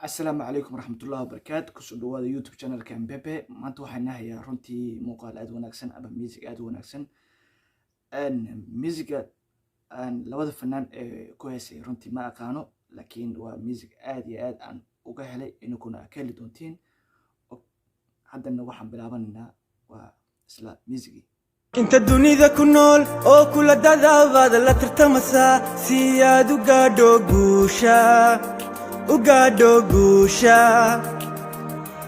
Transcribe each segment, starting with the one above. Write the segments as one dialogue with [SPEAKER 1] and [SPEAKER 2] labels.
[SPEAKER 1] السلام عليكم ورحمة الله وبركاته. كسر دواد يوتيوب channel كان بيبي ما أنتوا حنا هي رنتي مقال أد ونكسن أبا ميوزك أد ونكسن أن ميوزك أن لو هذا فنان كويسة رنتي ما أقانو لكن وميوزك أد أن وجهلي إنه كنا أكل دونتين حتى إنه واحد بلعبنا وسلا ميوزكي
[SPEAKER 2] انت الدنيا كنول او كل دادا بعد لا ترتمسا سيادو ugaadho guusha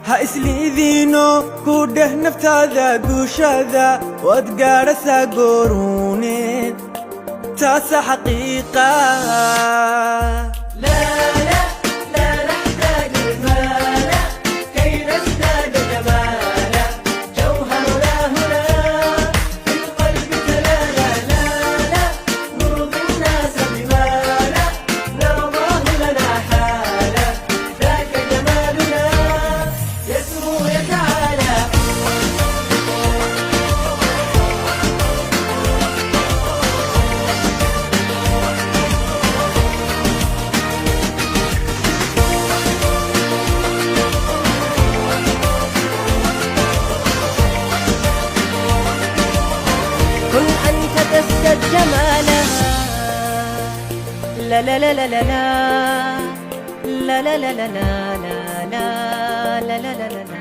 [SPEAKER 2] ha isliidiino ku dheh naftaada guushada waad gaadhasaa gooruune taasa xaqiiqa
[SPEAKER 3] كن أنت تزداد جمالها لا لا لا لا لا لا لا لا لا لا لا لا لا لا لا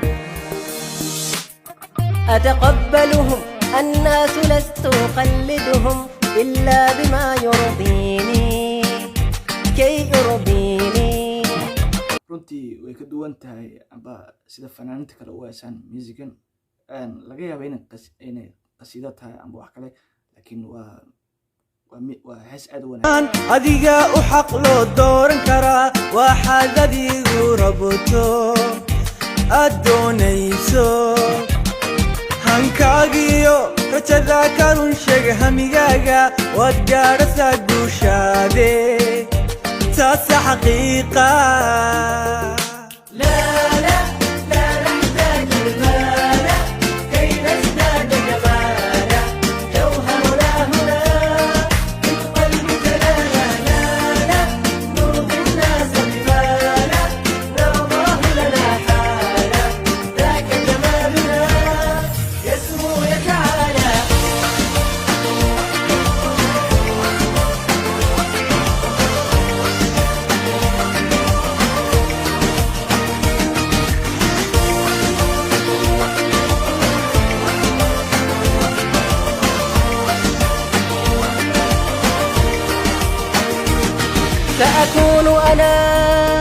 [SPEAKER 3] أتقبلهم الناس لست أقلدهم إلا بما يرضيني كي يرضيني
[SPEAKER 1] runtii way ka duwan tahay amba sida fanaaniinta kale u heesaan musican laga yaabo inay qasiido tahay amba wax kale laakiin waa hees aad u wanaagsan
[SPEAKER 2] adiga u xaq loo dooran karaa waxaad adigu rabto aad doonayso hankaagiyo rajada ka run sheeg hamigaaga waad gaadhasaa guushaade taasa xaqiiqa
[SPEAKER 3] سأكون أنا